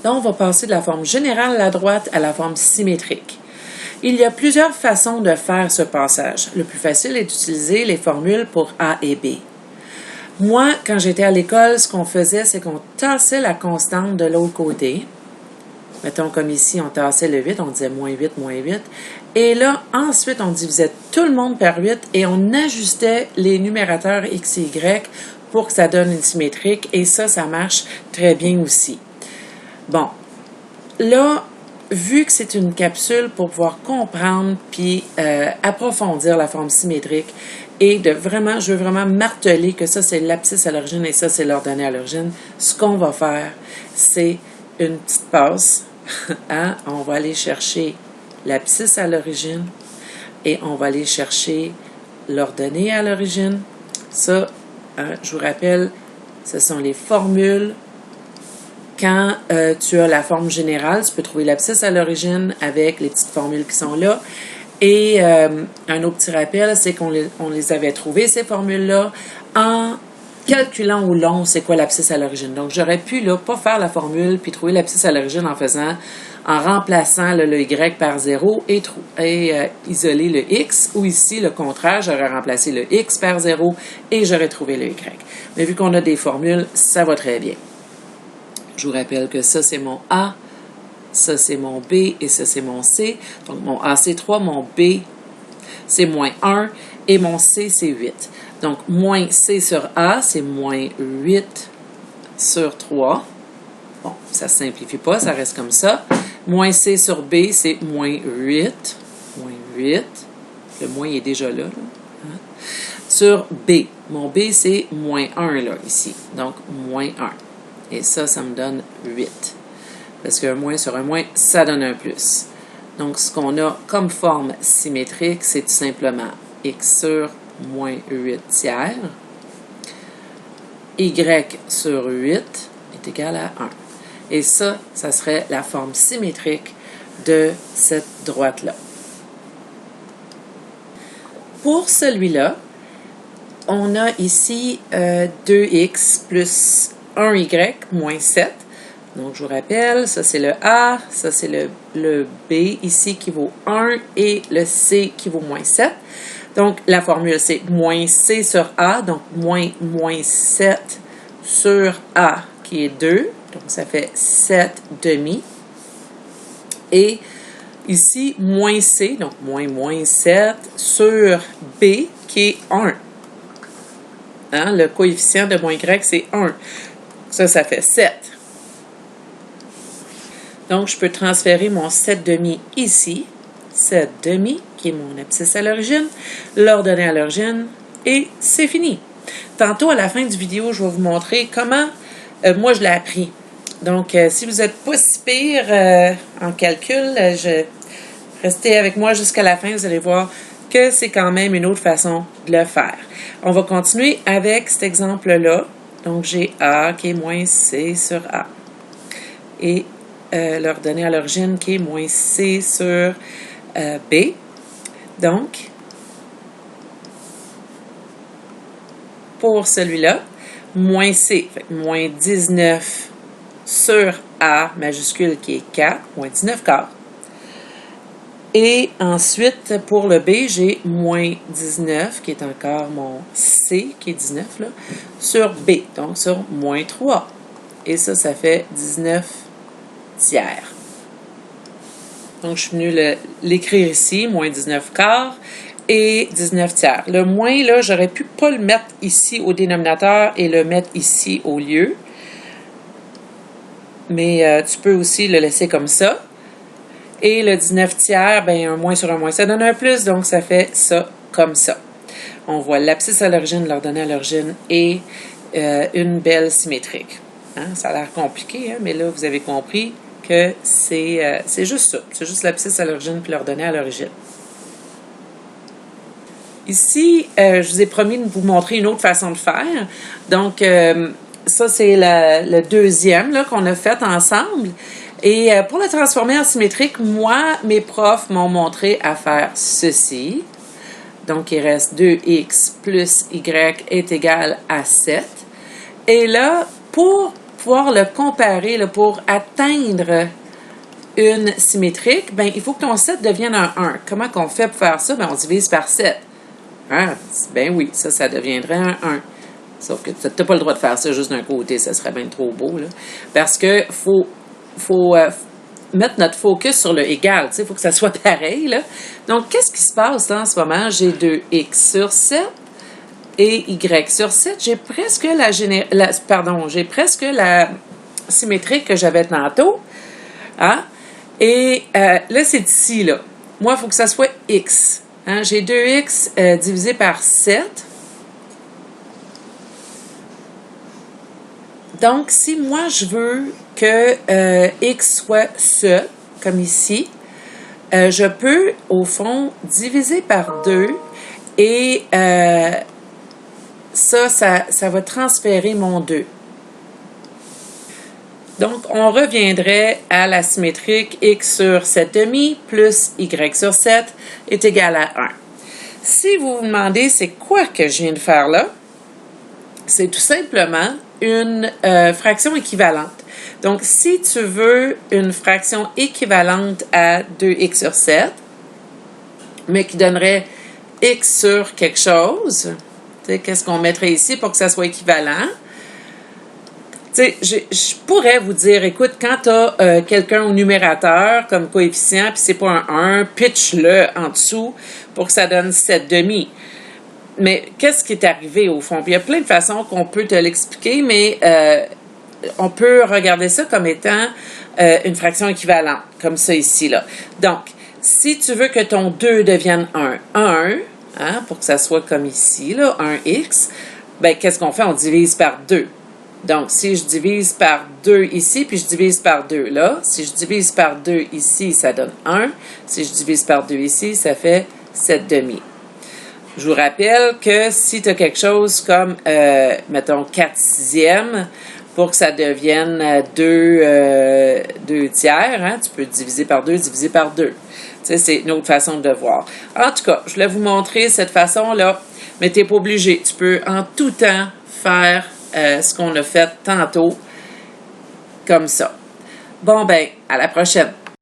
Là, on va passer de la forme générale à la droite à la forme symétrique. Il y a plusieurs façons de faire ce passage. Le plus facile est d'utiliser les formules pour A et B. Moi, quand j'étais à l'école, ce qu'on faisait, c'est qu'on tassait la constante de l'autre côté. Mettons comme ici, on tassait le 8, on disait moins 8, moins 8. Et là, ensuite, on divisait tout le monde par 8 et on ajustait les numérateurs X et Y pour que ça donne une symétrique. Et ça marche très bien aussi. Bon, là, vu que c'est une capsule pour pouvoir comprendre puis approfondir la forme symétrique et je veux vraiment marteler que ça, c'est l'abscisse à l'origine et ça, c'est l'ordonnée à l'origine, ce qu'on va faire, c'est une petite passe. Hein? On va aller chercher l'abscisse à l'origine et on va aller chercher l'ordonnée à l'origine. Ça, hein, je vous rappelle, ce sont les formules. Quand tu as la forme générale, tu peux trouver l'abscisse à l'origine avec les petites formules qui sont là. Et un autre petit rappel, c'est qu'on les avait trouvées, ces formules-là, en calculant au long c'est quoi l'abscisse à l'origine. Donc, j'aurais pu là pas faire la formule puis trouver l'abscisse à l'origine en remplaçant le Y par 0 et isoler le X. Ou ici, le contraire, j'aurais remplacé le X par 0 et j'aurais trouvé le Y. Mais vu qu'on a des formules, ça va très bien. Je vous rappelle que ça, c'est mon A, ça, c'est mon B et ça, c'est mon C. Donc, mon A, c'est 3, mon B, c'est moins 1 et mon C, c'est 8. Donc, moins C sur A, c'est moins 8 sur 3. Bon, ça ne se simplifie pas, ça reste comme ça. Moins C sur B, c'est moins 8. Moins 8. Le moins est déjà là. Hein? Sur B. Mon B, c'est moins 1, là, ici. Donc, moins 1. Et ça me donne 8. Parce qu'un moins sur un moins, ça donne un plus. Donc, ce qu'on a comme forme symétrique, c'est tout simplement x sur moins 8 tiers. Y sur 8 est égal à 1. Et ça serait la forme symétrique de cette droite-là. Pour celui-là, on a ici 2x plus 1y moins 7. Donc, je vous rappelle, ça c'est le A, ça c'est le B ici qui vaut 1 et le C qui vaut moins 7. Donc, la formule c'est moins C sur A, donc moins 7 sur A qui est 2. Donc, ça fait 7 demi. Et ici, moins C, donc moins 7 sur B qui est 1. Hein? Le coefficient de moins Y, c'est 1. Ça fait 7. Donc, je peux transférer mon 7 demi ici. 7 demi, qui est mon abscisse à l'origine, l'ordonnée à l'origine, et c'est fini. Tantôt, à la fin du vidéo, je vais vous montrer comment moi je l'ai appris. Donc, si vous n'êtes pas si pire en calcul, restez avec moi jusqu'à la fin, vous allez voir que c'est quand même une autre façon de le faire. On va continuer avec cet exemple-là. Donc, j'ai A qui est moins C sur A. Et l'ordonnée à l'origine qui est moins C sur B. Donc, pour celui-là, moins C, fait moins 19 sur A majuscule qui est 4, moins 19 quarts. Et ensuite, pour le B, j'ai moins 19, qui est encore mon C, qui est 19, là, sur B, donc sur moins 3. Et ça fait 19 tiers. Donc, je suis venue l'écrire ici, moins 19 quarts et 19 tiers. Le moins, là, j'aurais pu pas le mettre ici au dénominateur et le mettre ici au lieu. Mais tu peux aussi le laisser comme ça. Et le 19 tiers, ben un moins sur un moins, ça donne un plus, donc ça fait ça comme ça. On voit l'abscisse à l'origine, l'ordonnée à l'origine et une belle symétrique. Hein? Ça a l'air compliqué, hein? Mais là, vous avez compris que c'est juste ça. C'est juste l'abscisse à l'origine puis l'ordonnée à l'origine. Ici, je vous ai promis de vous montrer une autre façon de faire. Donc, ça, c'est le deuxième là, qu'on a fait ensemble. Et pour le transformer en symétrique, moi, mes profs m'ont montré à faire ceci. Donc, il reste 2x plus y est égal à 7. Et là, pour pouvoir le comparer là, pour atteindre une symétrique, ben, il faut que ton 7 devienne un 1. Comment qu'on fait pour faire ça? Ben, on divise par 7. Hein? Ben oui, ça deviendrait un 1. Sauf que tu n'as pas le droit de faire ça juste d'un côté, ça serait bien trop beau, là. Parce que faut mettre notre focus sur le égal, tu sais, il faut que ça soit pareil, là. Donc, qu'est-ce qui se passe là en ce moment? J'ai 2x sur 7 et y sur 7. J'ai presque j'ai presque la symétrique que j'avais tantôt. Hein? Et là, c'est ici, là. Moi, il faut que ça soit x. Hein? J'ai 2x divisé par 7. Donc, si moi, je veux que x soit ce, comme ici, je peux, au fond, diviser par 2 et ça va transférer mon 2. Donc, on reviendrait à la symétrique x sur 7/2 plus y sur 7 est égal à 1. Si vous vous demandez c'est quoi que je viens de faire là, c'est tout simplement une fraction équivalente. Donc, si tu veux une fraction équivalente à 2x sur 7, mais qui donnerait x sur quelque chose, qu'est-ce qu'on mettrait ici pour que ça soit équivalent? Je pourrais vous dire, écoute, quand tu as quelqu'un au numérateur comme coefficient, puis c'est pas un 1, pitch-le en dessous pour que ça donne 7/2. Mais qu'est-ce qui est arrivé au fond? Puis il y a plein de façons qu'on peut te l'expliquer, mais on peut regarder ça comme étant une fraction équivalente, comme ça ici, là. Donc, si tu veux que ton 2 devienne un 1, hein, pour que ça soit comme ici, là, 1x, ben qu'est-ce qu'on fait? On divise par 2. Donc, si je divise par 2 ici, puis je divise par 2 là, si je divise par 2 ici, ça donne 1. Si je divise par 2 ici, ça fait 7/2. Je vous rappelle que si tu as quelque chose comme, mettons, 4/6, pour que ça devienne 2 tiers, hein, tu peux diviser par 2, diviser par 2. Tu sais, c'est une autre façon de voir. En tout cas, je voulais vous montrer cette façon-là, mais tu n'es pas obligé. Tu peux en tout temps faire ce qu'on a fait tantôt, comme ça. Bon, ben, à la prochaine.